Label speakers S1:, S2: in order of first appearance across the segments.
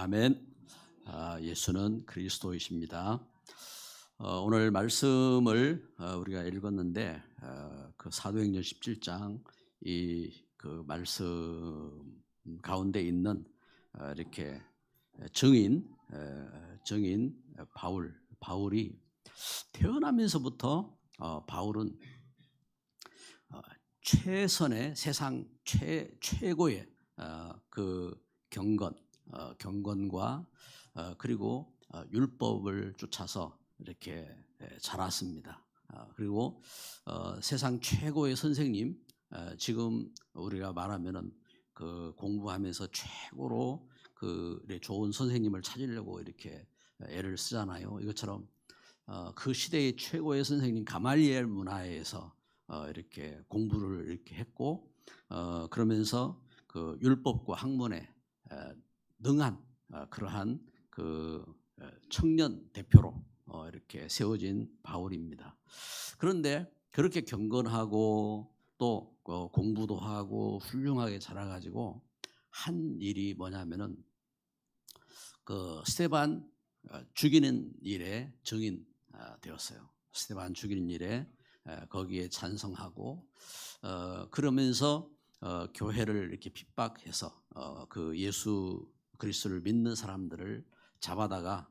S1: 아멘. 예수는 그리스도이십니다. 오늘 말씀을 우리가 읽었는데 그 사도행전 17장 그 말씀 가운데 있는 이렇게 증인 바울이 태어나면서부터 바울은 최선의 세상 최고의 그 경건과 그리고 율법을 쫓아서 이렇게 자랐습니다. 그리고 세상 최고의 선생님, 지금 우리가 말하면은 그 공부하면서 최고로 그 좋은 선생님을 찾으려고 이렇게 애를 쓰잖아요. 이것처럼 그 시대의 최고의 선생님 가말리엘 문화에서 이렇게 공부를 이렇게 했고, 그러면서 그 율법과 학문에 능한 그러한 그 청년 대표로 이렇게 세워진 바울입니다. 그런데 그렇게 경건하고 또 공부도 하고 훌륭하게 자라가지고 한 일이 뭐냐면은 그 스데반 죽이는 일에 증인 되었어요. 스데반 죽이는 일에 거기에 찬성하고 그러면서 교회를 이렇게 핍박해서 그 예수 그리스도를 믿는 사람들을 잡아다가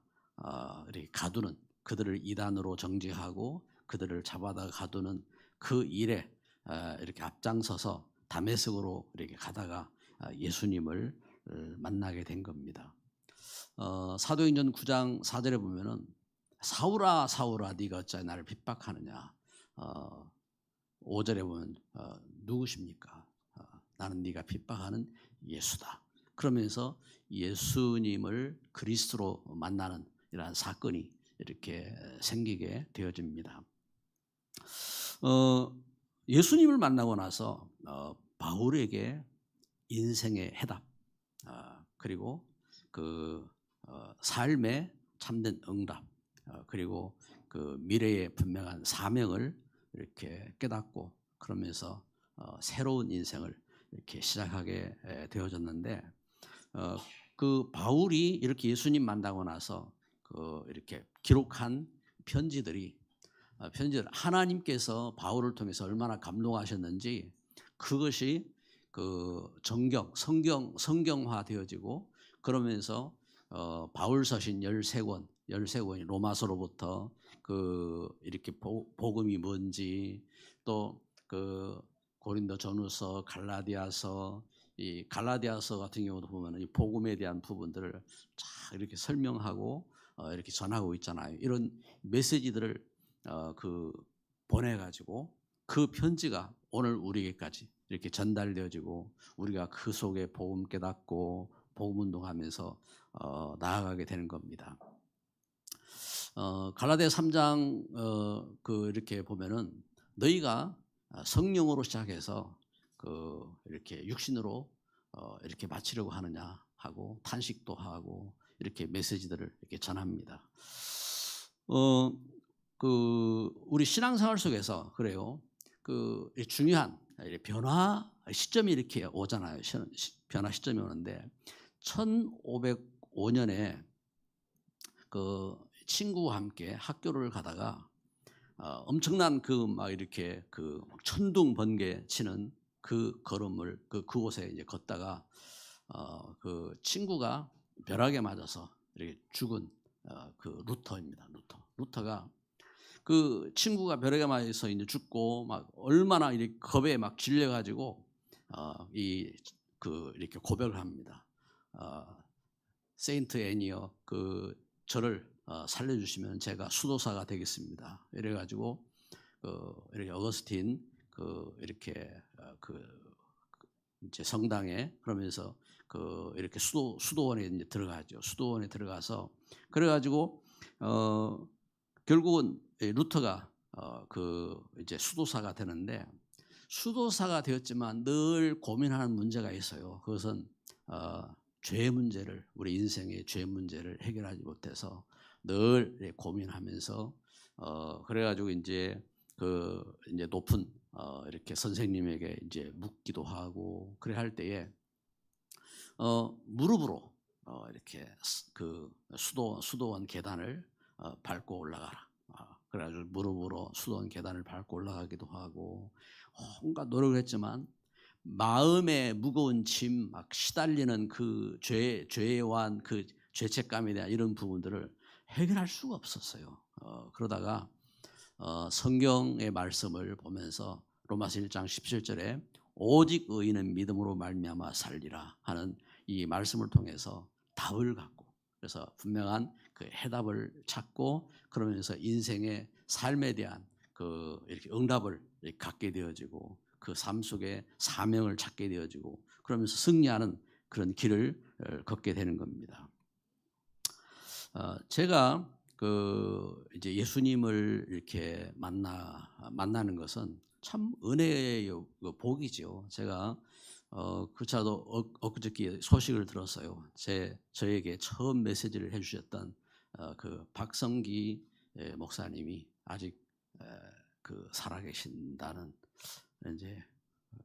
S1: 이렇게 가두는, 그들을 이단으로 정죄하고 그들을 잡아다가 가두는 그 일에 이렇게 앞장서서 다메섹으로 이렇게 가다가 예수님을 만나게 된 겁니다. 사도행전 9장 4절에 보면은 사울아 사울아 네가 어찌 나를 핍박하느냐. 5절에 보면 누구십니까? 나는 네가 핍박하는 예수다. 그러면서 예수님을 그리스도로 만나는 이러한 사건이 이렇게 생기게 되어집니다. 예수님을 만나고 나서 바울에게 인생의 해답, 그리고 그 삶의 참된 응답, 그리고 그 미래의 분명한 사명을 이렇게 깨닫고 그러면서 새로운 인생을 이렇게 시작하게 되어졌는데, 그 바울이 이렇게 예수님 만나고 나서 그 이렇게 기록한 편지들 하나님께서 바울을 통해서 얼마나 감동하셨는지 그것이 그 성경화 되어지고, 그러면서 바울 서신 13권이 로마서로부터 그 이렇게 복음이 뭔지, 또 그 고린도 전후서, 갈라디아서, 이 갈라디아서 같은 경우도 보면 이 복음에 대한 부분들을 쫙 이렇게 설명하고 이렇게 전하고 있잖아요. 이런 메시지들을 그 보내가지고 그 편지가 오늘 우리에게까지 이렇게 전달되어지고 우리가 그 속에 복음 깨닫고 복음 운동하면서 나아가게 되는 겁니다. 갈라디아 3장 그 이렇게 보면은 너희가 성령으로 시작해서 그 이렇게 육신으로 이렇게 마치려고 하느냐 하고 탄식도 하고 이렇게 메시지들을 이렇게 전합니다. 그 우리 신앙생활 속에서 그래요. 그 중요한 변화 시점이 이렇게 오잖아요. 변화 시점이 오는데 1505년에 그 친구와 함께 학교를 가다가 엄청난 그 막 이렇게 그 천둥 번개 치는 그 걸음을 그곳에 이제 걷다가 그 친구가 벼락에 맞아서 이렇게 죽은 그 루터입니다. 루터가 그 친구가 벼락에 맞아서 이제 죽고 막 얼마나 이렇게 겁에 막 질려가지고 이렇게 고백을 합니다. 세인트 애니어 그 저를 살려주시면 제가 수도사가 되겠습니다. 이래가지고 이렇게 어거스틴 이렇게 이제 성당에 그러면서 이렇게 수도원에 이제 들어가죠. 수도원에 들어가서 그래가지고 결국은 루터가 이제 수도사가 되는데, 수도사가 되었지만 늘 고민하는 문제가 있어요. 그것은 죄 문제를, 우리 인생의 죄 문제를 해결하지 못해서 늘 고민하면서 그래가지고 이제 이제 높은 이렇게 선생님에게 이제 묻기도 하고 그래 할 때에 무릎으로 이렇게 그 수도원 계단을 밟고 올라가라. 그래가지고 무릎으로 수도원 계단을 밟고 올라가기도 하고 온갖 노력을 했지만 마음에 무거운 짐 막 시달리는 그 죄와 그 죄책감에 대한 이런 부분들을 해결할 수가 없었어요. 그러다가 성경의 말씀을 보면서 로마서 1장 17절에 오직 의인은 믿음으로 말미암아 살리라 하는 이 말씀을 통해서 답을 갖고, 그래서 분명한 그 해답을 찾고, 그러면서 인생의 삶에 대한 그 이렇게 응답을 갖게 되어지고, 그 삶 속에 사명을 찾게 되어지고, 그러면서 승리하는 그런 길을 걷게 되는 겁니다. 제가 그 이제 예수님을 이렇게 만나는 것은 참 은혜의 복이죠. 제가 그차도 엊그저께 소식을 들었어요. 저에게 처음 메시지를 해주셨던 그 박성기 목사님이 아직 그 살아계신다는, 이제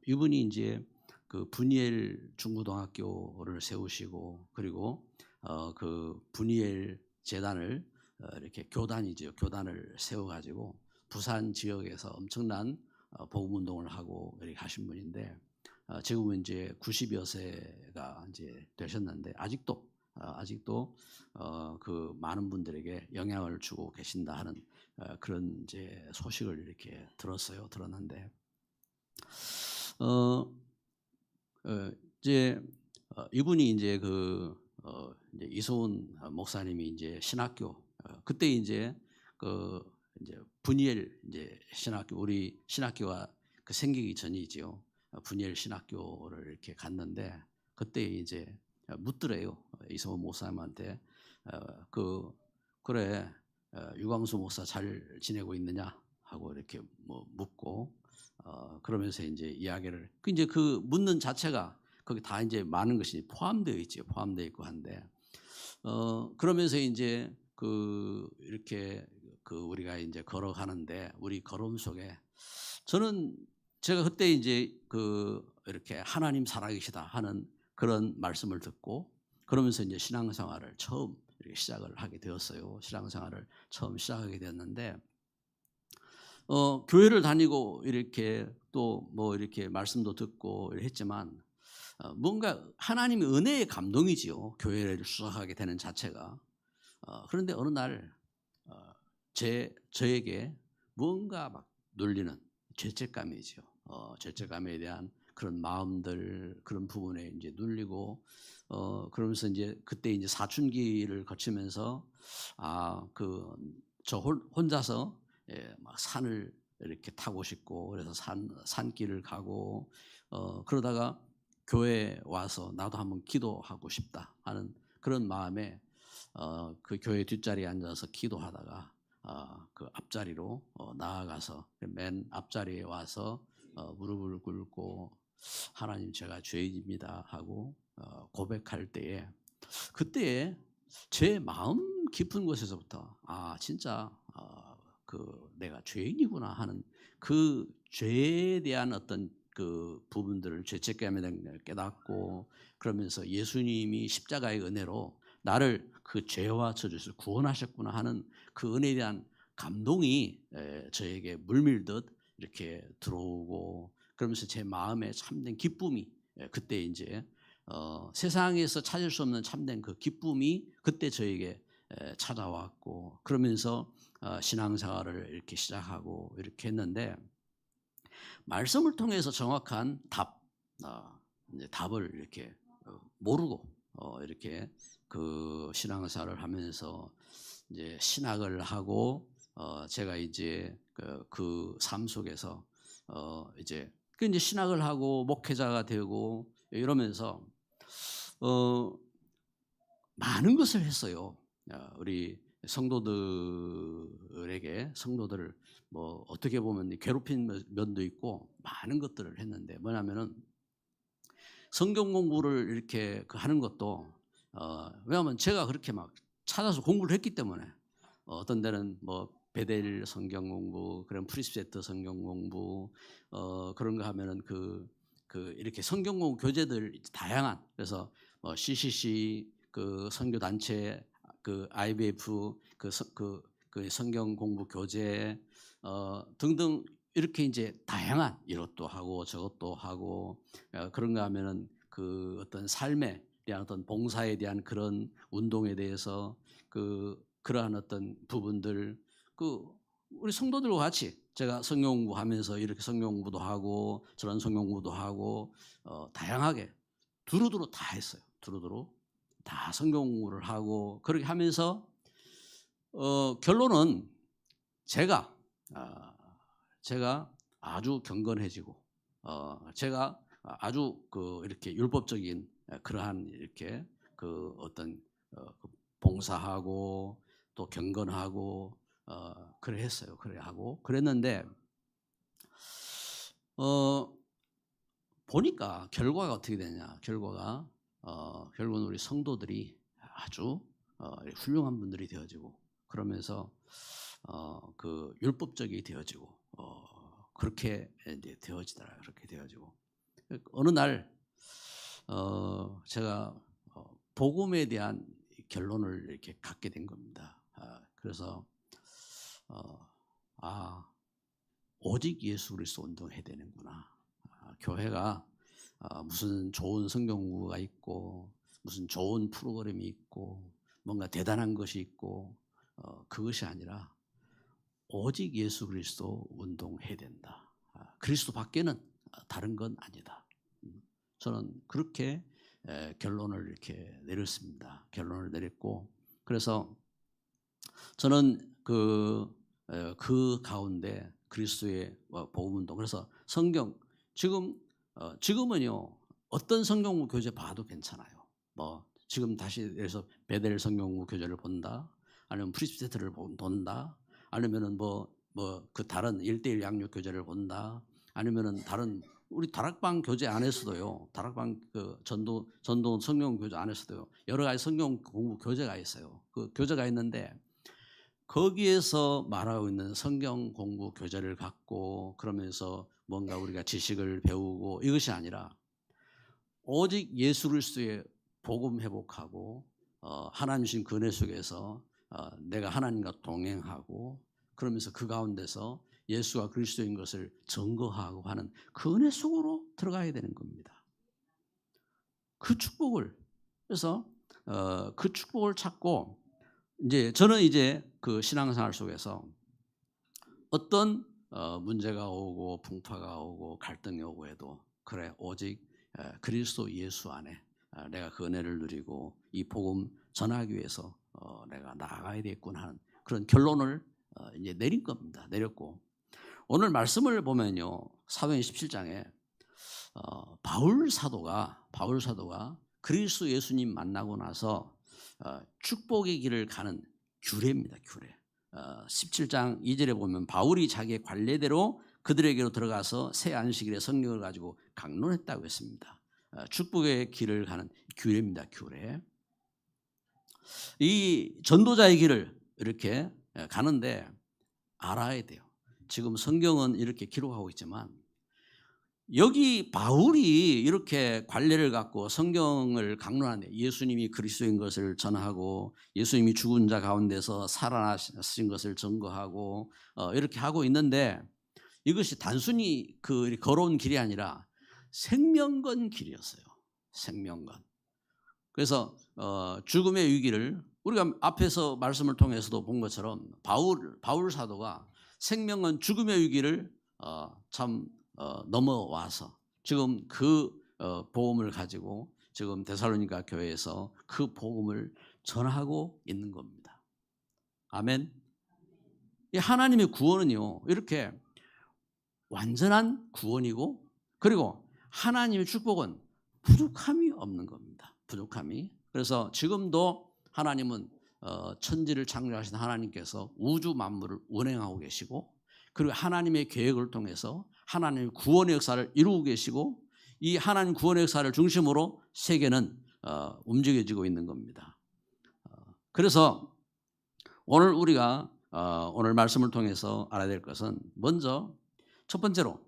S1: 이분이 이제 그 분이엘 중고등학교를 세우시고, 그리고 그 분이엘 재단을 이렇게 교단을 세워가지고 부산 지역에서 엄청난 복음 운동을 하고 이렇게 하신 분인데, 지금은 이제 90여 세가 이제 되셨는데 아직도 그 많은 분들에게 영향을 주고 계신다 하는 그런 이제 소식을 이렇게 들었는데, 이제 이분이 이제 이제 이소은 목사님이 이제 신학교, 그때 이제 이제 분이엘 이제 신학교, 우리 신학교가 그 생기기 전이지요. 분이엘 신학교를 이렇게 갔는데, 그때 이제 묻더래요. 이소은 목사님한테 그래 유광수 목사 잘 지내고 있느냐 하고 이렇게 뭐 묻고, 그러면서 이제 이야기를 이제 그 묻는 자체가 거기 다 이제 많은 것이 포함되어 있죠. 포함되어 있고 한데, 그러면서 이제 이렇게 우리가 이제 걸어가는데, 우리 걸음 속에 제가 그때 이제 이렇게 하나님 살아계시다 하는 그런 말씀을 듣고, 그러면서 이제 신앙생활을 처음 이렇게 시작을 하게 되었어요. 신앙생활을 처음 시작하게 되었는데, 교회를 다니고 이렇게 또 뭐 이렇게 말씀도 듣고 했지만, 뭔가 하나님의 은혜의 감동이지요. 교회를 수락하게 되는 자체가. 그런데 어느 날 저에게 뭔가 막 눌리는 죄책감이죠. 죄책감에 대한 그런 마음들, 그런 부분에 이제 눌리고, 그러면서 이제 그때 이제 사춘기를 거치면서 저 혼자서 막 산을 이렇게 타고 싶고, 그래서 산길을 가고, 그러다가 교회에 와서 나도 한번 기도하고 싶다 하는 그런 마음에 그 교회 뒷자리에 앉아서 기도하다가 그 앞자리로 나아가서 맨 앞자리에 와서 무릎을 꿇고 하나님 제가 죄인입니다 하고 고백할 때에, 그때에 제 마음 깊은 곳에서부터 진짜 내가 죄인이구나 하는 그 죄에 대한 어떤 그 부분들을, 죄책감에 대한 걸 깨닫고, 그러면서 예수님이 십자가의 은혜로 나를 그 죄와 저주에서 구원하셨구나 하는 그 은혜에 대한 감동이 저에게 물밀듯 이렇게 들어오고, 그러면서 제 마음에 참된 기쁨이 그때 이제 세상에서 찾을 수 없는 참된 그 기쁨이 그때 저에게 찾아왔고, 그러면서 신앙생활을 이렇게 시작하고 이렇게 했는데, 말씀을 통해서 정확한 답을 이렇게 모르고 이렇게 그 신앙생활을 하면서 이제 신학을 하고, 제가 이제 그 삶 속에서 이제 신학을 하고 목회자가 되고 이러면서 많은 것을 했어요. 우리 성도들을 뭐 어떻게 보면 괴롭힌 면도 있고 많은 것들을 했는데, 뭐냐면은 성경 공부를 이렇게 하는 것도 왜냐하면 제가 그렇게 막 찾아서 공부를 했기 때문에, 어떤 데는 뭐 베델 성경 공부, 그런 프리스페트 성경 공부, 그런 거 하면은 이렇게 성경 공부 교재들 다양한, 그래서 CCC 그 선교 단체, 그 IBF, 그 성경 공부 교재 등등 이렇게 이제 다양한 이것도 하고 저것도 하고 그런가 하면은 그 어떤 삶에 대한 어떤 봉사에 대한 그런 운동에 대해서 그러한 어떤 부분들 우리 성도들과 같이 제가 성경 공부하면서 이렇게 성경 공부도 하고 저런 성경 공부도 하고 다양하게 두루두루 다 했어요. 두루두루 다 성경 공부를 하고 그렇게 하면서 결론은 제가 아주 경건해지고 제가 아주 이렇게 율법적인 그러한 이렇게 어떤 봉사하고 또 경건하고 그래 했어요. 그래 하고 그랬는데 보니까 결과가 어떻게 되냐? 결과가 결국은 우리 성도들이 아주 훌륭한 분들이 되어지고 그러면서 그 율법적이 되어지고 그렇게 이제 되어지더라. 그렇게 되어지고 어느 날 제가 복음에 대한 결론을 이렇게 갖게 된 겁니다. 그래서 오직 예수 그리스도 운동해야 되는구나. 교회가 무슨 좋은 성경 공부가 있고 무슨 좋은 프로그램이 있고 뭔가 대단한 것이 있고 그것이 아니라 오직 예수 그리스도 운동해야 된다. 그리스도 밖에는 다른 건 아니다. 저는 그렇게 결론을 이렇게 내렸습니다. 결론을 내렸고 그래서 저는 그 가운데 그리스도의 복음 운동 그래서 성경 지금은요 어떤 성경 교재 봐도 괜찮아요. 뭐 지금 다시 그래서 베델 성경 교재를 본다, 아니면 프리스테트를 본다, 아니면은 그 다른 1:1 양육 교재를 본다, 아니면은 다른 우리 다락방 교재 안에서도요. 다락방 그 전도 성경 교재 안에서도요. 여러 가지 성경 공부 교재가 있어요. 그 교재가 있는데 거기에서 말하고 있는 성경 공부 교재를 갖고 그러면서 뭔가 우리가 지식을 배우고 이것이 아니라 오직 예수 그리스도의 복음 회복하고 하나님 주신 그 은혜 속에서 내가 하나님과 동행하고 그러면서 그 가운데서 예수가 그리스도인 것을 증거하고 하는 그 은혜 속으로 들어가야 되는 겁니다. 그 축복을 그래서 그 축복을 찾고 이제 저는 이제 그 신앙생활 속에서 어떤 문제가 오고 풍파가 오고 갈등이 오고 해도 그래 오직 그리스도 예수 안에 내가 그 은혜를 누리고 이 복음 전하기 위해서 내가 나아가야 되겠구나 하는 그런 결론을 이제 내린 겁니다. 내렸고 오늘 말씀을 보면요 사도행 17장에 바울 사도가 그리스도 예수님 만나고 나서 축복의 길을 가는 규례입니다. 규례. 17장 2절에 보면 바울이 자기의 관례대로 그들에게로 들어가서 새 안식일에 성경을 가지고 강론했다고 했습니다. 축복의 길을 가는 규례입니다. 규례. 이 전도자의 길을 이렇게 가는데 알아야 돼요. 지금 성경은 이렇게 기록하고 있지만 여기 바울이 이렇게 관례를 갖고 성경을 강론하는데 예수님이 그리스도인 것을 전하고 예수님이 죽은 자 가운데서 살아나신 것을 증거하고 이렇게 하고 있는데 이것이 단순히 걸어온 길이 아니라 생명건 길이었어요. 생명건. 그래서 죽음의 위기를 우리가 앞에서 말씀을 통해서도 본 것처럼 바울 사도가 생명건 죽음의 위기를 넘어와서 지금 그 복음을 가지고 지금 데살로니가 교회에서 그 복음을 전하고 있는 겁니다. 아멘. 이 하나님의 구원은요 이렇게 완전한 구원이고 그리고 하나님의 축복은 부족함이 없는 겁니다. 부족함이. 그래서 지금도 하나님은 천지를 창조하신 하나님께서 우주 만물을 운행하고 계시고 그리고 하나님의 계획을 통해서 하나님의 구원의 역사를 이루고 계시고 이 하나님 구원의 역사를 중심으로 세계는 움직여지고 있는 겁니다. 그래서 오늘 우리가 오늘 말씀을 통해서 알아야 될 것은 먼저 첫 번째로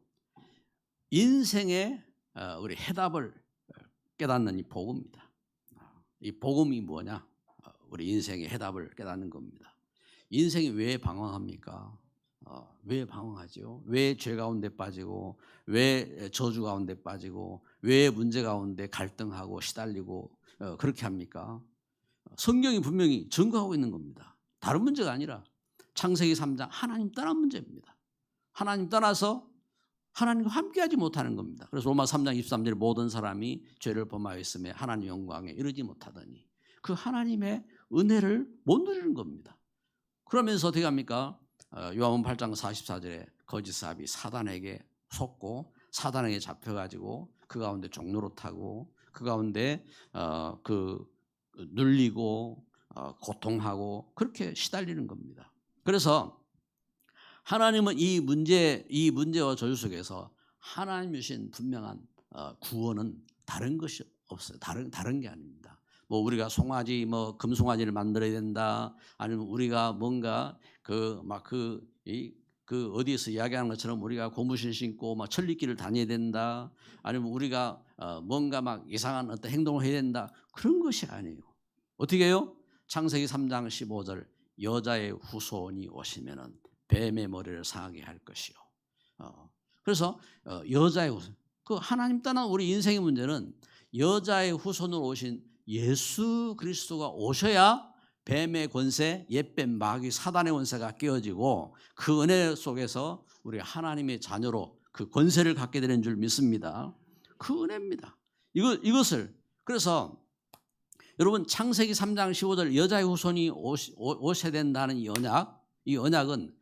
S1: 인생의 우리 해답을 깨닫는 이 복음입니다. 이 복음이 뭐냐? 우리 인생의 해답을 깨닫는 겁니다. 인생이 왜 방황합니까? 왜 방황하죠? 왜 죄 가운데 빠지고, 왜 저주 가운데 빠지고, 왜 문제 가운데 갈등하고 시달리고 그렇게 합니까? 성경이 분명히 증거하고 있는 겁니다. 다른 문제가 아니라 창세기 3장 하나님 떠난 문제입니다. 하나님 떠나서 하나님과 함께하지 못하는 겁니다. 그래서 로마 3장 23절에 모든 사람이 죄를 범하였음에 하나님 영광에 이르지 못하더니 그 하나님의 은혜를 못 누리는 겁니다. 그러면서 어떻게 합니까? 요한복음 8장 44절에 거짓 사업이 사단에게 속고 사단에게 잡혀가지고 그 가운데 종로로 타고 그 가운데 눌리고 고통하고 그렇게 시달리는 겁니다. 그래서 하나님은 이 문제와 저주 속에서 하나님 주신 분명한 구원은 다른 것이 없어요. 다른 게 아닙니다. 뭐 우리가 송아지 금송아지를 만들어야 된다. 아니면 우리가 뭔가 어디에서 이야기하는 것처럼 우리가 고무신 신고 천리길을 다녀야 된다. 아니면 우리가 뭔가 이상한 어떤 행동을 해야 된다. 그런 것이 아니에요. 어떻게 해요? 창세기 3장 15절 여자의 후손이 오시면은 뱀의 머리를 상하게 할 것이요. 그래서 여자의 후손. 그 하나님 떠난 우리 인생의 문제는 여자의 후손으로 오신 예수 그리스도가 오셔야 뱀의 권세, 옛뱀 마귀 사단의 권세가 깨어지고 그 은혜 속에서 우리 하나님의 자녀로 그 권세를 갖게 되는 줄 믿습니다. 그 은혜입니다. 이것을 그래서 여러분 창세기 3장 15절 여자의 후손이 오셔야 된다는 이 언약은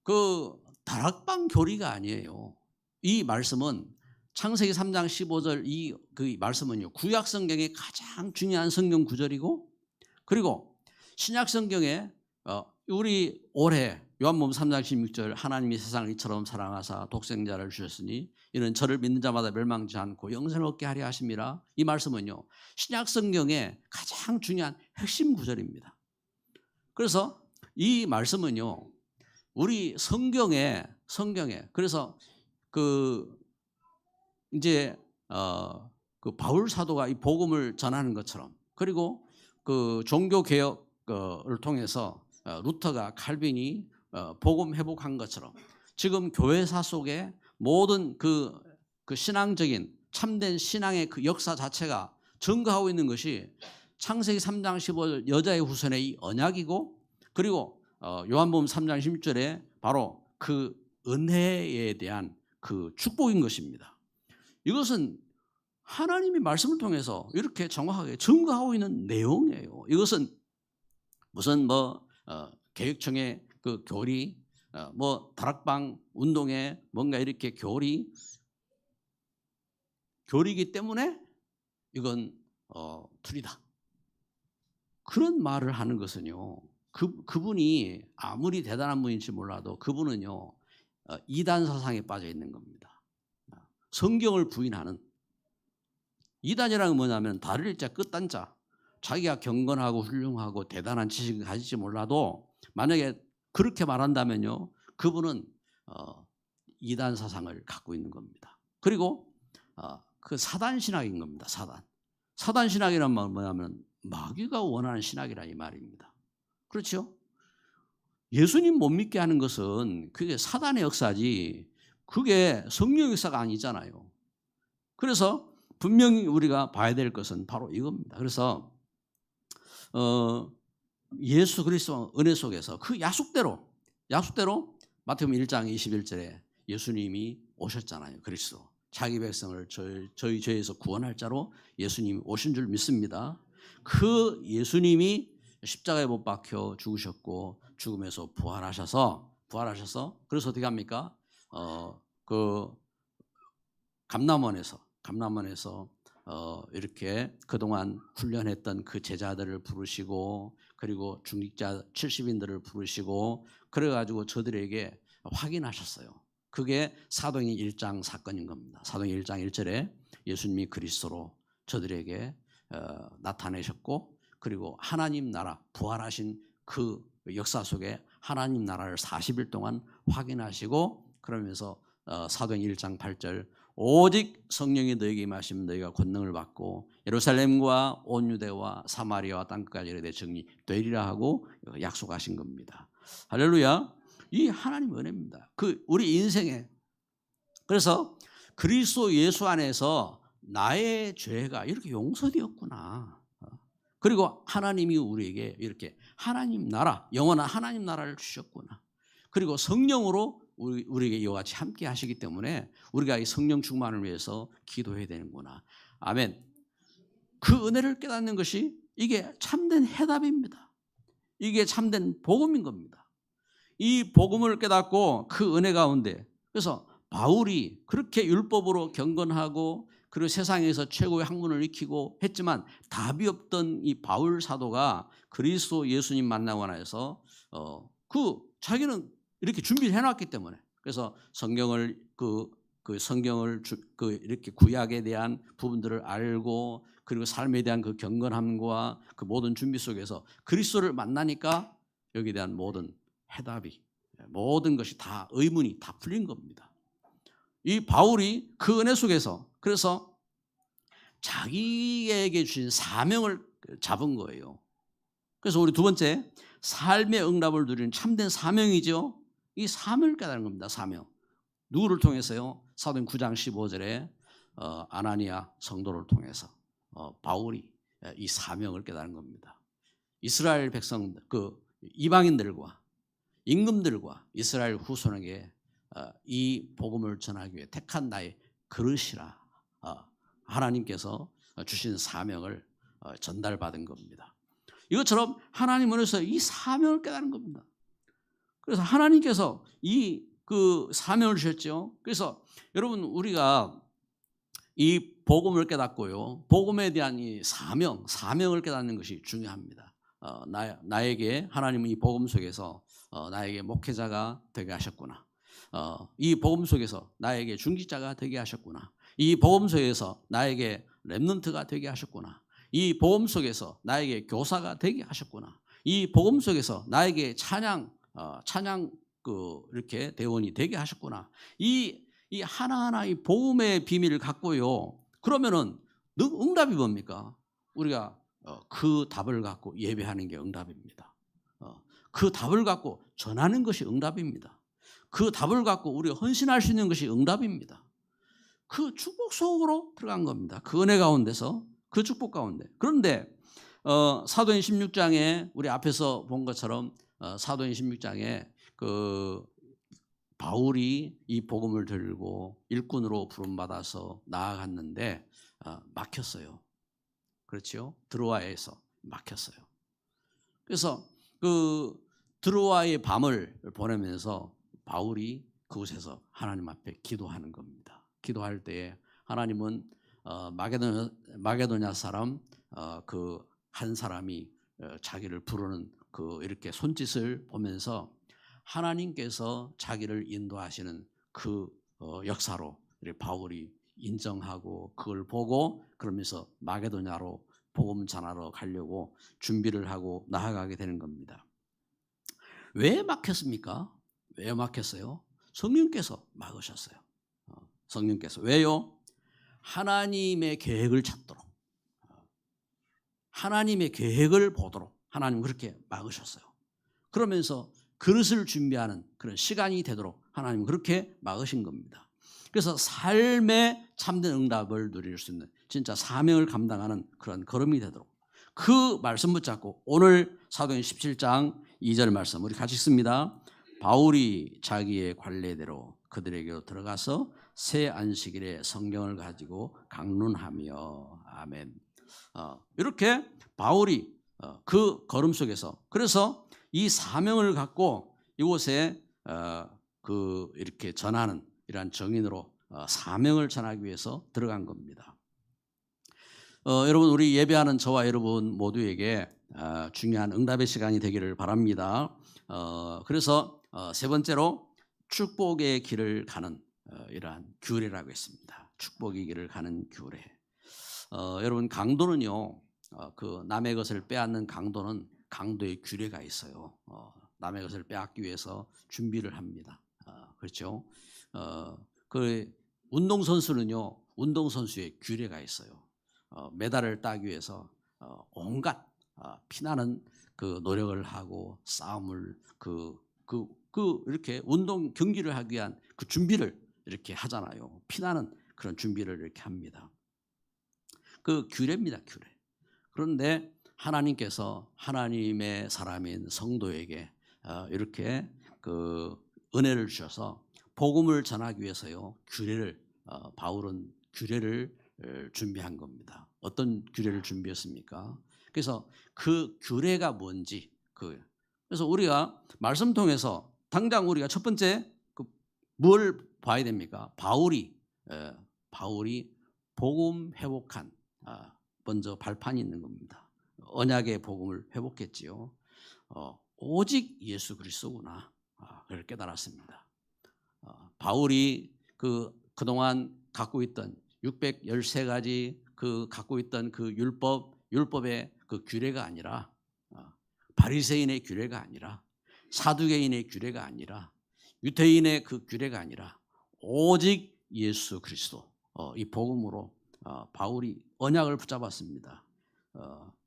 S1: 그 다락방 교리가 아니에요. 이 말씀은 창세기 3장 15절 그 말씀은요 구약 성경의 가장 중요한 성경 구절이고 그리고 신약 성경에 우리 올해 요한복음 3장 16절 하나님이 세상을 이처럼 사랑하사 독생자를 주셨으니 이는 저를 믿는 자마다 멸망치 않고 영생을 얻게 하려 하심이라. 이 말씀은요 신약 성경의 가장 중요한 핵심 구절입니다. 그래서 이 말씀은요 우리 성경에 그래서 이제 그 바울 사도가 이 복음을 전하는 것처럼 그리고 그 종교 개혁을 통해서 루터가 칼빈이 복음 회복한 것처럼 지금 교회사 속에 모든 그 신앙적인 참된 신앙의 그 역사 자체가 증거하고 있는 것이 창세기 3장 15절 여자의 후손의 이 언약이고 그리고 요한복음 3장 16절에 바로 그 은혜에 대한 그 축복인 것입니다. 이것은 하나님의 말씀을 통해서 이렇게 정확하게 증거하고 있는 내용이에요. 이것은 무슨 개혁청의 그 교리, 다락방 운동의 뭔가 이렇게 교리이기 때문에 이건 틀리다. 그런 말을 하는 것은요. 그분이 아무리 대단한 분인지 몰라도 그분은요 이단 사상에 빠져 있는 겁니다. 성경을 부인하는 이단이라는 건 뭐냐면 다를자 끝단자 자기가 경건하고 훌륭하고 대단한 지식을 가질지 몰라도 만약에 그렇게 말한다면요 그분은 이단 사상을 갖고 있는 겁니다. 그리고 그 사단 신학인 겁니다. 사단 신학이란 말은 뭐냐면 마귀가 원하는 신학이라 이 말입니다. 그렇죠? 예수님 못 믿게 하는 것은 그게 사단의 역사지 그게 성령 역사가 아니잖아요. 그래서 분명히 우리가 봐야 될 것은 바로 이겁니다. 그래서 예수 그리스도 은혜 속에서 그 약속대로 마태복음 1장 21절에 예수님이 오셨잖아요. 그리스도 자기 백성을 저희 죄에서 구원할 자로 예수님이 오신 줄 믿습니다. 그 예수님이 십자가에 못 박혀 죽으셨고 죽음에서 부활하셔서 그래서 어떻게 합니까? 그 감람원에서 이렇게 그동안 훈련했던 그 제자들을 부르시고 그리고 중직자 70인들을 부르시고 그래가지고 저들에게 확인하셨어요. 그게 사도행전 1장 사건인 겁니다. 사도행전 1장 1절에 예수님이 그리스도로 저들에게 나타내셨고 그리고 하나님 나라 부활하신 그 역사 속에 하나님 나라를 40일 동안 확인하시고 그러면서 사도행전 1장 8절 오직 성령이 너에게 임하시면 너희가 권능을 받고 예루살렘과 온 유대와 사마리아와 땅끝까지 이르되 증이 되리라 하고 약속하신 겁니다. 할렐루야. 이 하나님의 은혜입니다. 그 우리 인생에, 그래서 그리스도 예수 안에서 나의 죄가 이렇게 용서되었구나. 그리고 하나님이 우리에게 이렇게 하나님 나라, 영원한 하나님 나라를 주셨구나. 그리고 성령으로 우리에게 이와 같이 함께 하시기 때문에 우리가 이 성령 충만을 위해서 기도해야 되는구나. 아멘. 그 은혜를 깨닫는 것이 이게 참된 해답입니다. 이게 참된 복음인 겁니다. 이 복음을 깨닫고 그 은혜 가운데, 그래서 바울이 그렇게 율법으로 경건하고 그리고 세상에서 최고의 학문을 익히고 했지만 답이 없던 이 바울 사도가 그리스도 예수님 만나고 나서 자기는 이렇게 준비를 해놨기 때문에, 그래서 성경을 성경을 이렇게 구약에 대한 부분들을 알고 그리고 삶에 대한 그 경건함과 그 모든 준비 속에서 그리스도를 만나니까 여기에 대한 모든 해답이, 모든 것이 다 의문이 다 풀린 겁니다. 이 바울이 그 은혜 속에서 그래서 자기에게 주신 사명을 잡은 거예요. 그래서 우리 두 번째, 삶의 응답을 누리는 참된 사명이죠. 이 사명을 깨달은 겁니다. 사명. 누구를 통해서요? 사도행 9장 15절에 아나니아 성도를 통해서 바울이 이 사명을 깨달은 겁니다. 이스라엘 백성, 그 이방인들과 임금들과 이스라엘 후손에게 이 복음을 전하기 위해 택한 나의 그릇이라 하나님께서 주신 사명을 전달받은 겁니다. 이것처럼 하나님으로서 이 사명을 깨달은 겁니다. 그래서 하나님께서 그 사명을 주셨죠. 그래서 여러분, 우리가 이 복음을 깨닫고요, 복음에 대한 이 사명을 깨닫는 것이 중요합니다. 나에게 하나님은 이 복음 속에서 나에게 목회자가 되게 하셨구나. 이 복음 속에서 나에게 중직자가 되게 하셨구나. 이 복음 속에서 나에게 렘넌트가 되게 하셨구나. 이 복음 속에서 나에게 교사가 되게 하셨구나. 이 복음 속에서 나에게 찬양 이렇게 대원이 되게 하셨구나. 이 하나하나 이 복음의 비밀을 갖고요, 그러면은 응답이 뭡니까? 우리가 그 답을 갖고 예배하는 게 응답입니다. 그 답을 갖고 전하는 것이 응답입니다. 그 답을 갖고 우리가 헌신할 수 있는 것이 응답입니다. 그 축복 속으로 들어간 겁니다. 그 은혜 가운데서, 그 축복 가운데. 그런데 사도행 16장에 우리 앞에서 본 것처럼 사도행 16장에 그 바울이 이 복음을 들고 일꾼으로 부름받아서 나아갔는데 막혔어요. 그렇죠? 드로아에서 막혔어요. 그래서 그 드로아의 밤을 보내면서 바울이 그곳에서 하나님 앞에 기도하는 겁니다. 기도할 때에 하나님은 마게도냐 사람 그 한 사람이 자기를 부르는 그 이렇게 손짓을 보면서 하나님께서 자기를 인도하시는 그 역사로 바울이 인정하고 그걸 보고 그러면서 마게도냐로 복음 전하러 가려고 준비를 하고 나아가게 되는 겁니다. 왜 막혔습니까? 왜 막혔어요? 성령께서 막으셨어요. 성령께서. 왜요? 하나님의 계획을 찾도록, 하나님의 계획을 보도록 하나님 그렇게 막으셨어요. 그러면서 그릇을 준비하는 그런 시간이 되도록 하나님 그렇게 막으신 겁니다. 그래서 삶의 참된 응답을 누릴 수 있는 진짜 사명을 감당하는 그런 걸음이 되도록 그 말씀 붙잡고 오늘 사도행 17장 2절 말씀 우리 같이 읽습니다. 바울이 자기의 관례대로 그들에게로 들어가서 새 안식일에 성경을 가지고 강론하며 아멘. 이렇게 바울이 그 걸음 속에서 그래서 이 사명을 갖고 이곳에 이렇게 전하는 이러한 정인으로 사명을 전하기 위해서 들어간 겁니다. 여러분, 우리 예배하는 저와 여러분 모두에게 중요한 응답의 시간이 되기를 바랍니다. 그래서 세 번째로 축복의 길을 가는 이러한 규례라고 했습니다. 축복의 길을 가는 규례. 여러분, 강도는요, 그 남의 것을 빼앗는 강도는 강도의 규례가 있어요. 남의 것을 빼앗기 위해서 준비를 합니다. 그렇죠? 운동선수는요, 운동선수의 규례가 있어요. 메달을 따기 위해서 온갖 피나는 그 노력을 하고 싸움을 이렇게 운동 경기를 하기 위한 그 준비를 이렇게 하잖아요. 피나는 그런 준비를 이렇게 합니다. 그 규례입니다, 규례. 그런데 하나님께서 하나님의 사람인 성도에게 이렇게 그 은혜를 주셔서 복음을 전하기 위해서요, 바울은 규례를 준비한 겁니다. 어떤 규례를 준비했습니까? 그래서 그 규례가 뭔지, 그래서 우리가 말씀 통해서 당장 우리가 첫 번째 뭘 봐야 됩니까? 바울이 복음 회복한 먼저 발판이 있는 겁니다. 언약의 복음을 회복했지요. 오직 예수 그리스도구나, 그걸 깨달았습니다. 바울이 그동안 갖고 있던 613가지 갖고 있던 그 율법의 그 규례가 아니라, 바리새인의 규례가 아니라, 사두개인의 규례가 아니라, 유대인의 그 규례가 아니라 오직 예수 그리스도, 이 복음으로 바울이 언약을 붙잡았습니다.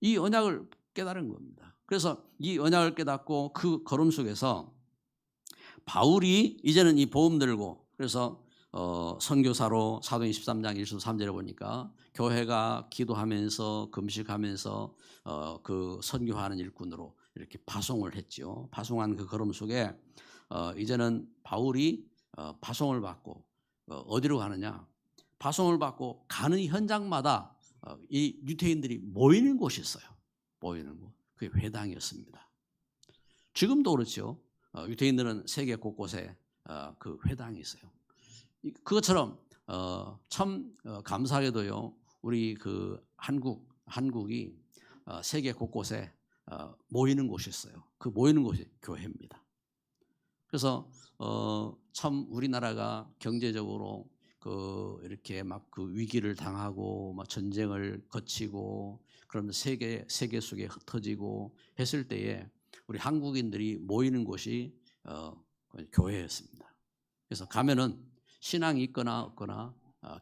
S1: 이 언약을 깨달은 겁니다. 그래서 이 언약을 깨닫고 그 걸음 속에서 바울이 이제는 이 복음 들고, 그래서 선교사로 사도행 13장 1절 3절에 보니까 교회가 기도하면서 금식하면서 그 선교하는 일꾼으로 이렇게 파송을 했죠. 파송한 그 걸음 속에 이제는 바울이 파송을 받고 어디로 가느냐? 파송을 받고 가는 현장마다 이 유대인들이 모이는 곳이 있어요. 모이는 곳. 그게 회당이었습니다. 지금도 그렇죠. 유대인들은 세계 곳곳에 그 회당이 있어요. 그것처럼 참 감사하게도요, 우리 그 한국이 세계 곳곳에 모이는 곳이 있어요. 그 모이는 곳이 교회입니다. 그래서 참 우리나라가 경제적으로 이렇게 막 그 위기를 당하고 막 전쟁을 거치고 그러면 세계 속에 흩어지고 했을 때에 우리 한국인들이 모이는 곳이 교회였습니다. 그래서 가면은 신앙이 있거나 없거나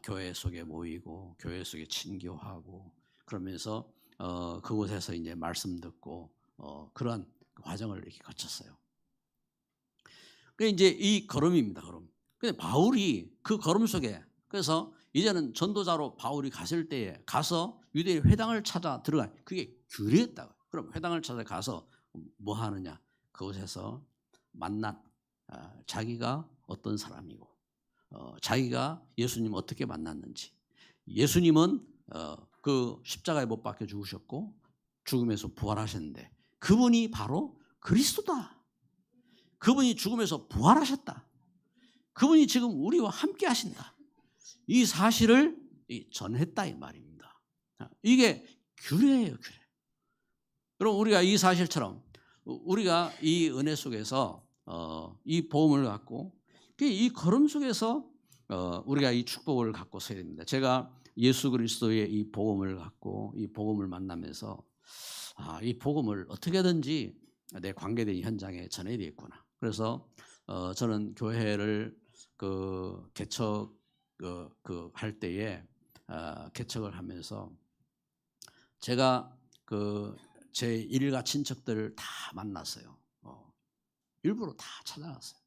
S1: 교회 속에 모이고 교회 속에 친교하고 그러면서 그곳에서 이제 말씀 듣고 그러한 과정을 이렇게 거쳤어요. 그게 이제 이 걸음입니다, 걸음. 근데 바울이 그 걸음 속에, 그래서 이제는 전도자로 바울이 갔을 때에 가서 유대인 회당을 찾아 들어간, 그게 규례였다고. 그럼 회당을 찾아 가서 뭐 하느냐? 그곳에서 만난 자기가 어떤 사람이고, 자기가 예수님 어떻게 만났는지. 예수님은 그 십자가에 못 박혀 죽으셨고 죽음에서 부활하셨는데 그분이 바로 그리스도다. 그분이 죽음에서 부활하셨다. 그분이 지금 우리와 함께 하신다. 이 사실을 전했다 이 말입니다. 이게 규례예요, 규례. 그럼 우리가 이 사실처럼 우리가 이 은혜 속에서 이 복음을 갖고 이 걸음 속에서 우리가 이 축복을 갖고 서야 됩니다. 제가 예수 그리스도의 이 복음을 갖고 이 복음을 만나면서 이 복음을 어떻게든지 내 관계된 현장에 전해야 되겠구나. 그래서 저는 교회를 개척 할 때에 개척을 하면서 제가 제 일가 친척들을 다 만났어요. 일부러 다 찾아갔어요.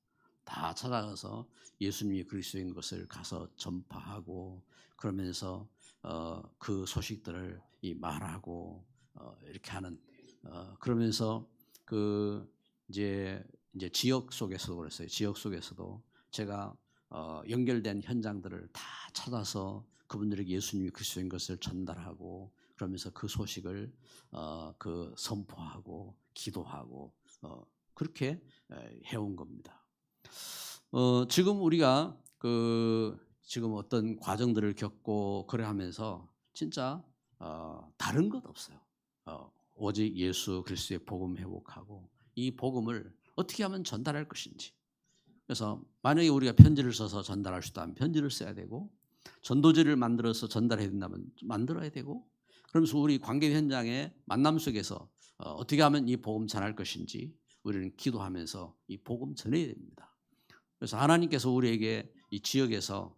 S1: 다 찾아가서 예수님이 그리스도인 것을 가서 전파하고 그러면서 그 소식들을 말하고 이렇게 하는 그러면서 이제 지역 속에서도 그랬어요. 지역 속에서도 제가 연결된 현장들을 다 찾아서 그분들에게 예수님이 그리스도인 것을 전달하고 그러면서 그 소식을 선포하고 기도하고 그렇게 해온 겁니다. 지금 우리가 지금 어떤 과정들을 겪고 그래 하면서 진짜 다른 것 없어요. 오직 예수 그리스도의 복음 회복하고 이 복음을 어떻게 하면 전달할 것인지. 그래서 만약에 우리가 편지를 써서 전달할 수 있다면 편지를 써야 되고 전도지를 만들어서 전달해야 된다면 만들어야 되고 그러면서 우리 관계 현장의 만남 속에서 어떻게 하면 이 복음 전할 것인지 우리는 기도하면서 이 복음 전해야 됩니다. 그래서 하나님께서 우리에게 이 지역에서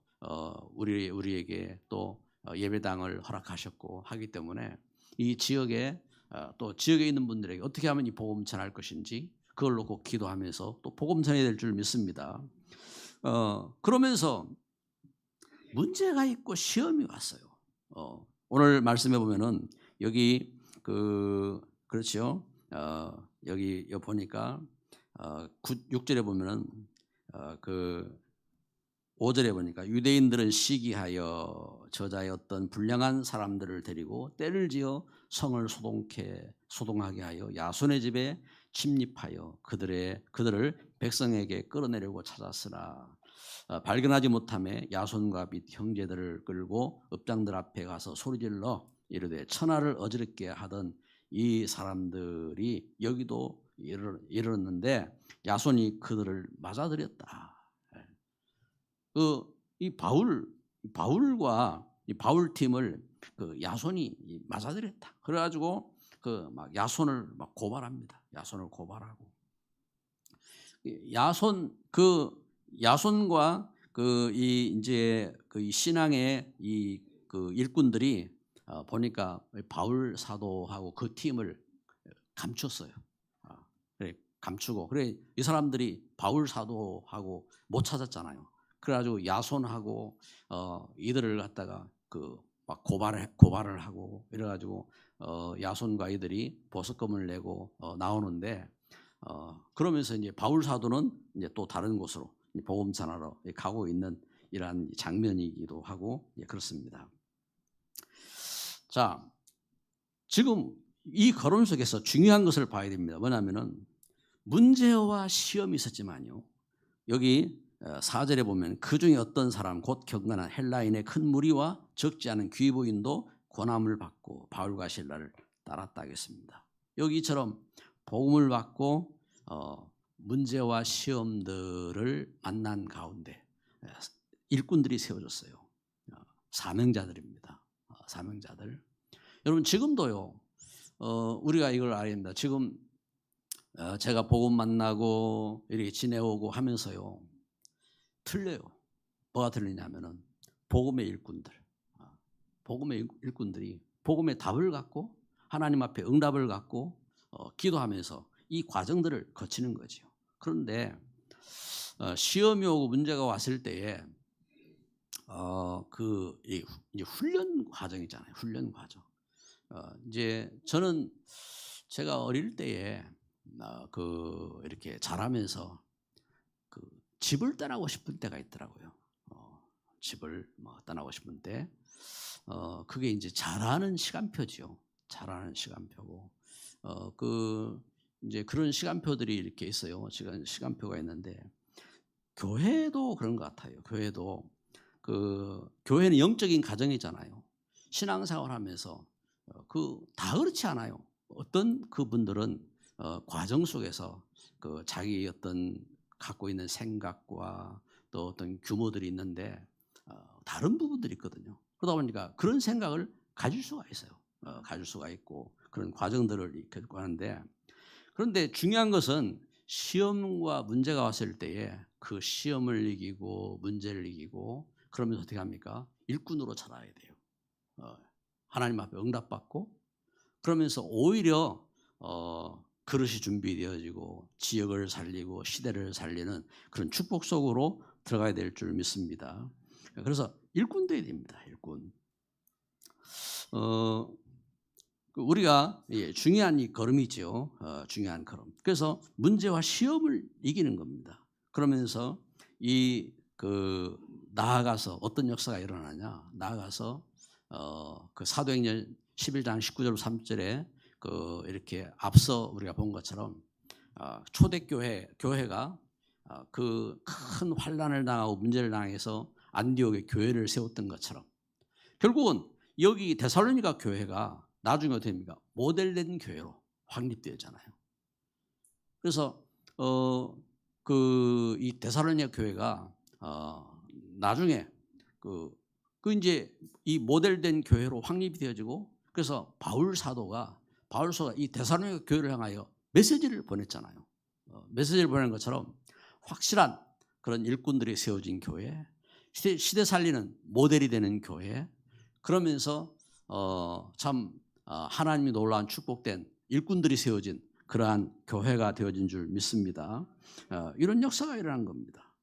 S1: 우리에게 또 예배당을 허락하셨고 하기 때문에 이 지역에 또 지역에 있는 분들에게 어떻게 하면 이 복음 전할 것인지 그걸 놓고 기도하면서 또 복음 전해야 될 줄 믿습니다. 그러면서 문제가 있고 시험이 왔어요. 오늘 말씀해 보면은 여기 그렇죠. 여기 보니까 6절에 보면은 그 5절에 보니까 유대인들은 시기하여 저자의 어떤 불량한 사람들을 데리고 때를 지어 성을 소동하게 하여 야손의 집에 침입하여 그들을 백성에게 끌어내려고 찾았으나 발견하지 못함에 야손과 및 형제들을 끌고 읍장들 앞에 가서 소리질러 이르되 천하를 어지럽게 하던 이 사람들이 여기도 이르렀는데 야손이 그들을 맞아들였다. 이 바울과 이 바울 팀을 그 야손이 맞아들였다. 그래가지고 막 야손을 막 고발합니다. 야손을 고발하고 야손과 이 신앙의 그 일꾼들이 보니까 바울 사도하고 그 팀을 감췄어요. 그래 감추고 그래 이 사람들이 바울 사도하고 못 찾았잖아요. 그래가지고 야손하고 이들을 갖다가 막 고발을 하고 이래가지고 야손과 이들이 보석금을 내고 나오는데 그러면서 이제 바울 사도는 이제 또 다른 곳으로 복음 전하러 가고 있는 이러한 장면이기도 하고 그렇습니다. 자, 지금 이 걸음 속에서 중요한 것을 봐야 됩니다. 뭐냐면은 문제와 시험이 있었지만요. 여기 4절에 보면 그 중에 어떤 사람 곧 경건한 헬라인의 큰 무리와 적지 않은 귀부인도 고난을 받고 바울과 실라를 따랐다 하겠습니다. 여기처럼 복음을 받고 문제와 시험들을 만난 가운데 일꾼들이 세워졌어요. 사명자들입니다. 사명자들. 여러분 지금도요. 우리가 이걸 알아야 됩니다. 지금 제가 복음 만나고 이렇게 지내오고 하면서요. 틀려요. 뭐가 틀리냐면은 복음의 일꾼들이 복음의 답을 갖고 하나님 앞에 응답을 갖고 기도하면서 이 과정들을 거치는 거죠. 그런데 시험이 오고 문제가 왔을 때에 이제 훈련 과정이잖아요. 훈련 과정. 이제 저는 제가 어릴 때에 이렇게 자라면서 집을 떠나고 싶은 때가 있더라고요. 집을 떠나고 싶은 때, 그게 이제 자라는 시간표죠. 자라는 시간표고, 이제 그런 시간표들이 이렇게 있어요. 시간표가 있는데, 교회도 그런 것 같아요. 교회는 영적인 가정이잖아요. 신앙생활하면서 다 그렇지 않아요. 어떤 그분들은 과정 속에서 자기 어떤 갖고 있는 생각과 또 어떤 규모들이 있는데 다른 부분들이 있거든요. 그러다 보니까 그런 생각을 가질 수가 있어요. 가질 수가 있고 그런 과정들을 겪고 하는데 그런데 중요한 것은 시험과 문제가 왔을 때에 그 시험을 이기고 문제를 이기고 그러면서 어떻게 합니까? 일꾼으로 자라야 돼요. 하나님 앞에 응답받고 그러면서 오히려 그릇이 준비되어지고 지역을 살리고 시대를 살리는 그런 축복 속으로 들어가야 될 줄 믿습니다. 그래서 일꾼 돼야 됩니다. 일꾼. 우리가 중요한 이 걸음이죠. 중요한 걸음. 그래서 문제와 시험을 이기는 겁니다. 그러면서 나아가서 어떤 역사가 일어나냐? 나아가서 그 사도행전 11장 19절 3절에 이렇게 앞서 우리가 본 것처럼 초대교회가 그 큰 환난을 당하고 문제를 당해서 안디옥에 교회를 세웠던 것처럼 결국은 여기 데살로니가 교회가 나중에 어떻게 됩니까? 모델된 교회로 확립되잖아요. 그래서 이 데살로니가 교회가 나중에 이제 이 모델된 교회로 확립이 되어지고 그래서 바울 사도가 이 데살로니가 교회를 향하여 메시지를 보냈잖아요. 메시지를 보낸 것처럼 확실한 그런 일꾼들이 세워진 교회, 시대 살리는 모델이 되는 교회. 그러면서 참 하나님이 놀라운 축복된 일꾼들이 세워진 그러한 교회가 되어진 줄 믿습니다. 이런 역사가 일어난 겁니다.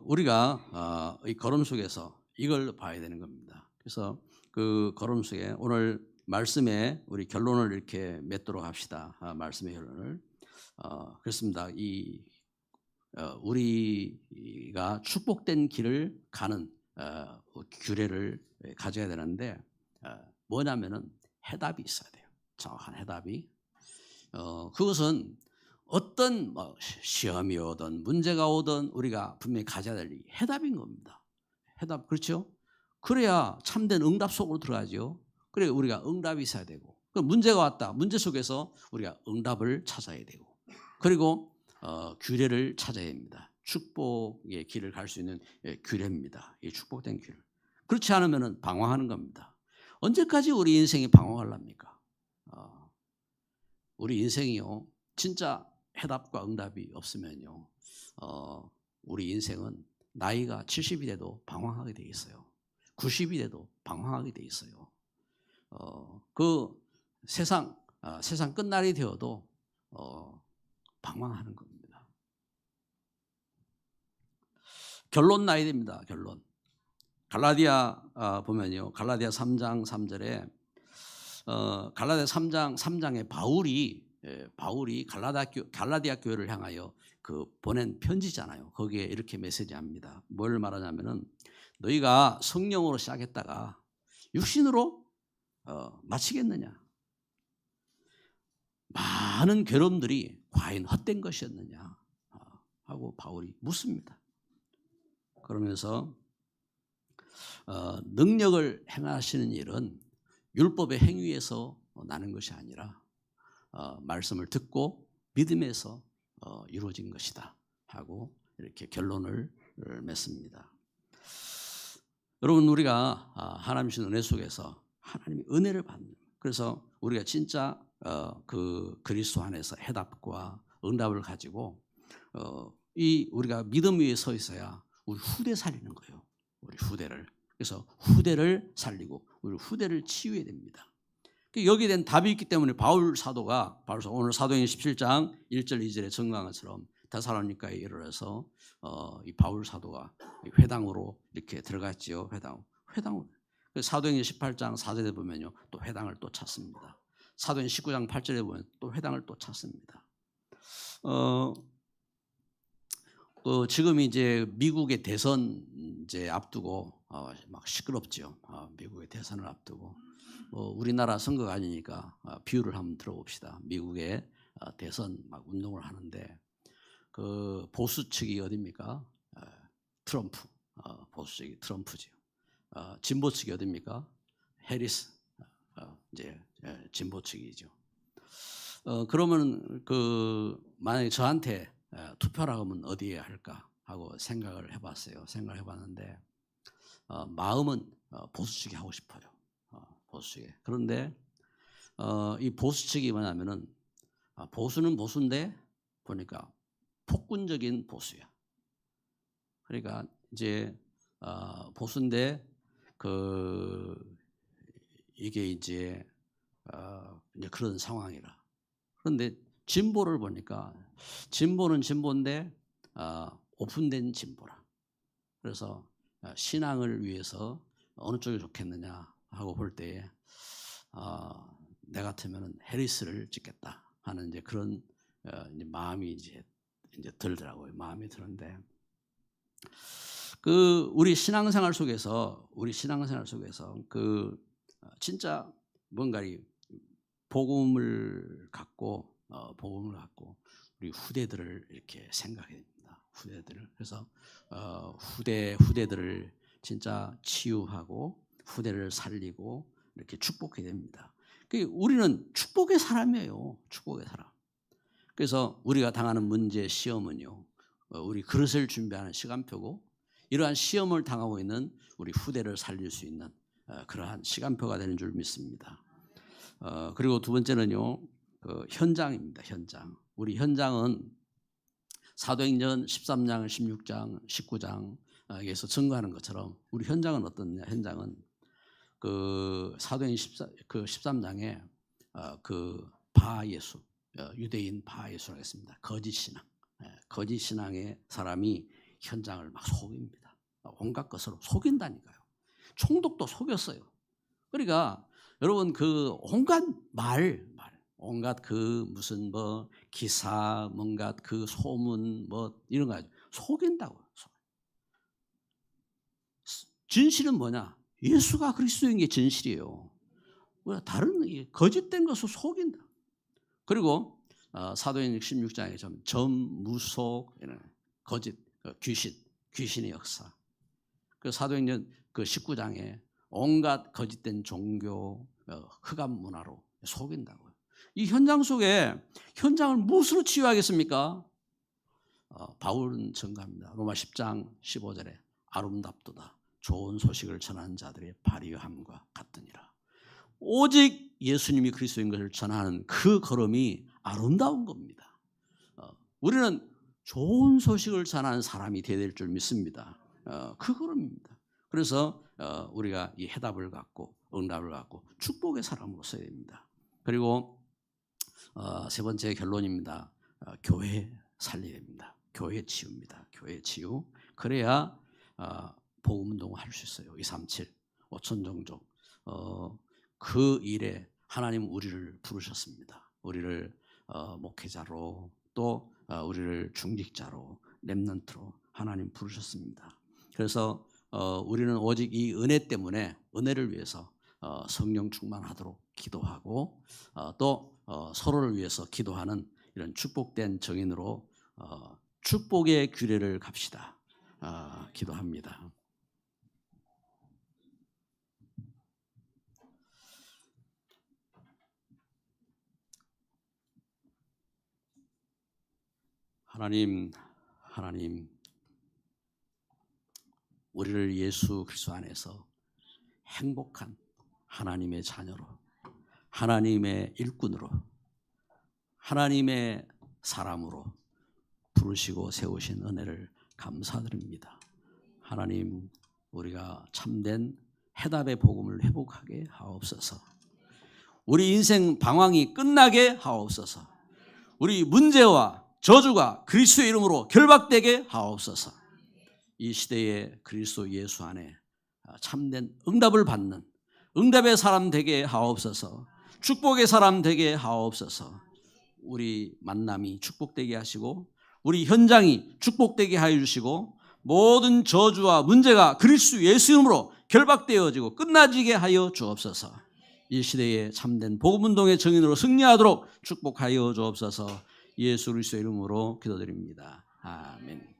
S1: 우리가 이 걸음 속에서 이걸 봐야 되는 겁니다. 그래서 그 걸음 속에 오늘 말씀에 우리 결론을 이렇게 맺도록 합시다. 말씀의 결론을. 그렇습니다. 우리가 축복된 길을 가는 규례를 가져야 되는데 뭐냐면은 해답이 있어야 돼요. 정확한 해답이. 그것은 어떤 시험이 오든 문제가 오든 우리가 분명히 가져야 될 해답인 겁니다. 해답, 그렇죠? 그래야 참된 응답 속으로 들어가죠. 그래 우리가 응답이 있어야 되고, 문제가 왔다. 문제 속에서 우리가 응답을 찾아야 되고, 그리고 규례를 찾아야 합니다. 축복의 길을 갈 수 있는 규례입니다. 이 축복된 길. 그렇지 않으면 방황하는 겁니다. 언제까지 우리 인생이 방황하랍니까? 우리 인생이요, 진짜 해답과 응답이 없으면요, 우리 인생은 나이가 70이 돼도 방황하게 돼 있어요. 90이 돼도 방황하게 돼 있어요. 그 세상 끝날이 되어도 방황하는 겁니다. 결론 나야 됩니다. 결론. 갈라디아 보면요, 갈라디아 3장 3절에 갈라디아 3장 3장에 바울이 갈라디아 교회를 향하여 그 보낸 편지잖아요. 거기에 이렇게 메시지합니다. 뭘 말하냐면은 너희가 성령으로 시작했다가 육신으로 마치겠느냐? 많은 괴로움들이 과연 헛된 것이었느냐? 하고 바울이 묻습니다. 그러면서 능력을 행하시는 일은 율법의 행위에서 나는 것이 아니라 말씀을 듣고 믿음에서 이루어진 것이다 하고 이렇게 결론을 맺습니다. 여러분, 우리가 하나님 주신 은혜 속에서 하나님의 은혜를 받는, 그래서 우리가 진짜 그 그리스도 안에서 해답과 응답을 가지고 우리가 믿음 위에 서 있어야 우리 후대 살리는 거예요. 우리 후대를. 그래서 후대를 살리고 우리 후대를 치유해야 됩니다. 여기에 대한 답이 있기 때문에 바울 사도가 오늘 사도행전 17장 1절 2절에 증거한 것처럼 데살로니가에 이르러서 이 바울 사도가 회당으로 이렇게 들어갔지요. 회당으로. 사도행전 18장 4절에 보면요, 또 회당을 또 찾습니다. 사도행전 19장 8절에 보면 또 회당을 또 찾습니다. 지금 이제 미국의 대선 이제 앞두고 막 시끄럽죠. 미국의 대선을 앞두고 우리나라 선거가 아니니까 비유를 한번 들어봅시다. 미국의 대선 막 운동을 하는데 그 보수 측이 어디입니까? 트럼프. 보수 측이 트럼프죠. 진보 측이 어디입니까? 해리스. 이제 진보 측이죠. 그러면 만약에 저한테 투표를 하면 어디에 할까 하고 생각을 해봤어요. 생각을 해봤는데 마음은 보수 측이 하고 싶어요. 보수 측에. 그런데 이 보수 측이 뭐냐면은 보수는 보수인데 보니까 폭군적인 보수야. 그러니까 이제 보수인데 이게 이제 그런 상황이라. 그런데 진보를 보니까 진보는 진보인데 오픈된 진보라. 그래서 신앙을 위해서 어느 쪽이 좋겠느냐 하고 볼 때에 내 같으면은 해리스를 찍겠다 하는 이제 그런 이제 마음이 이제 들더라고요. 마음이 드는데 우리 신앙생활 속에서 진짜 뭔가 이 복음을 갖고 우리 후대들을 이렇게 생각해야 됩니다. 후대들을. 그래서 후대들을 진짜 치유하고 후대를 살리고 이렇게 축복해야 됩니다. 우리는 축복의 사람이에요. 축복의 사람. 그래서 우리가 당하는 문제, 시험은요, 우리 그릇을 준비하는 시간표고, 이러한 시험을 당하고 있는 우리 후대를 살릴 수 있는 그러한 시간표가 되는 줄 믿습니다. 그리고 두 번째는요, 현장입니다. 현장. 우리 현장은 사도행전 13장, 16장, 19장에서 증거하는 것처럼 우리 현장은 어떻냐? 현장은 그 사도행 13장에 그 바예수, 유대인 바예수라고 했습니다. 거짓 신앙, 거짓 신앙의 사람이 현장을 막 속입니다. 온갖 것으로 속인다니까요. 총독도 속였어요. 그러니까 여러분 그 온갖 온갖 그 무슨 뭐 기사, 뭔가 그 소문 뭐 이런 거 속인다고. 진실은 뭐냐? 예수가 그리스도인 게 진실이에요. 다른 거짓된 것을 속인다. 그리고 사도행전 16장에 좀 전무속 거짓, 귀신의 역사. 그 사도행전 그 19장에 온갖 거짓된 종교, 흑암 문화로 속인다고요. 이 현장 속에 현장을 무엇으로 치유하겠습니까? 바울은 증가합니다. 로마 10장 15절에 아름답도다. 좋은 소식을 전하는 자들의 발휘함과 같으니라. 오직 예수님이 그리스도인 것을 전하는 그 걸음이 아름다운 겁니다. 우리는 좋은 소식을 전하는 사람이 되어야 될 줄 믿습니다. 그 걸음입니다. 그래서 우리가 이 해답을 갖고 응답을 갖고 축복의 사람으로 써야 됩니다. 그리고 세 번째 결론입니다. 교회 살려야 됩니다. 교회 치유입니다. 교회 치유. 그래야 복음운동을 할 수 있어요. 237 5천종족 그 일에 하나님 우리를 부르셨습니다. 우리를 목회자로 또 우리를 중직자로 렘넌트로 하나님 부르셨습니다. 그래서 우리는 오직 이 은혜 때문에 은혜를 위해서 성령 충만하도록 기도하고 또 서로를 위해서 기도하는 이런 축복된 정인으로 축복의 규례를 갑시다. 기도합니다. 하나님, 우리를 예수 그리스도 안에서 행복한 하나님의 자녀로, 하나님의 일꾼으로, 하나님의 사람으로 부르시고 세우신 은혜를 감사드립니다. 하나님, 우리가 참된 해답의 복음을 회복하게 하옵소서. 우리 인생 방황이 끝나게 하옵소서. 우리 문제와 저주가 그리스도의 이름으로 결박되게 하옵소서. 이 시대에 그리스도 예수 안에 참된 응답을 받는 응답의 사람 되게 하옵소서. 축복의 사람 되게 하옵소서. 우리 만남이 축복되게 하시고 우리 현장이 축복되게 하여 주시고 모든 저주와 문제가 그리스도 예수 이름으로 결박되어지고 끝나지게 하여 주옵소서. 이 시대에 참된 복음운동의 정인으로 승리하도록 축복하여 주옵소서. 예수 그리스도 이름으로 기도드립니다. 아멘.